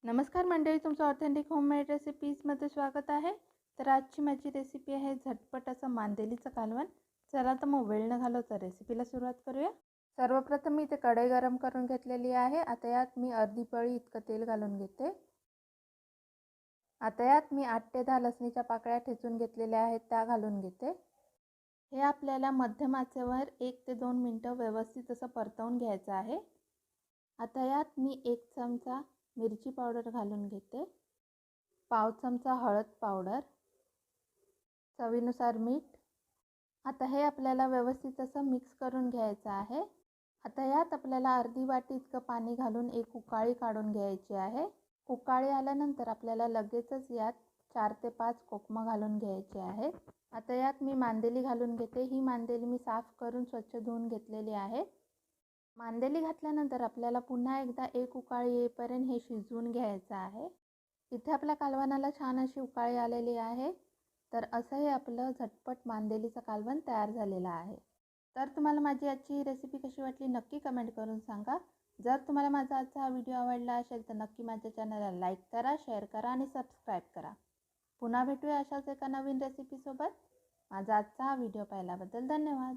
नमस्कार मंडळी, तुमचं ऑथेंटिक होममेड रेसिपीजमध्ये स्वागत आहे। तर आजची माझी रेसिपी आहे झटपट असं मांदेलीचं कालवण। चला तर मग वेळ न घालवता रेसिपीला सुरुवात करूया। सर्वप्रथम मी इथे कढई गरम करून घेतलेली आहे। आता यात मी अर्धी पळी इतकं तेल घालून घेते। आता यात मी 8 ते 10 लसणीच्या पाकळ्या ठेचून घेतलेल्या आहेत त्या घालून घेते। हे आपल्याला मध्यम आचेवर 1 ते 2 मिनिटं व्यवस्थित असं परतवून घ्यायचं आहे। आता यात मी 1 चमचा मिरची पावडर घालून घेते, पाव चमचा हळद पावडर, चवीनुसार मीठ। आता हे आपल्याला व्यवस्थित असं मिक्स करून घ्यायचं आहे। आता यात आपल्याला अर्धी वाटी इतकं पाणी घालून एक उकळी काढून घ्यायची आहे। उकळी आल्यानंतर आपल्याला लगेचच यात 4 ते 5 कोकम घालून घ्यायचे आहेत। आता यात मी मांदेली घालून घेते। ही मांदेली मी साफ करून स्वच्छ धुवून घेतलेली आहे। मांदेली घातल्यानंतर आपल्याला पुन्हा एकदा एक उकळी येईपर्यंत हे शिजवून घ्यायचं आहे। इथे आपल्या कालवणाला छान अशी उकळी आलेली आहे। तर असं हे आपलं झटपट मांदेलीचं कालवण तयार झालेलं आहे। तर तुम्हाला माझी आजची रेसिपी कशी वाटली नक्की कमेंट करून सांगा। जर तुम्हाला माझा आजचा हा व्हिडिओ आवडला असेल तर नक्की माझ्या चॅनलला लाईक करा, शेअर करा आणि सबस्क्राईब करा। पुन्हा भेटूया अशाच एका नवीन रेसिपीसोबत। माझा आजचा हा व्हिडिओ पाहिल्याबद्दल धन्यवाद।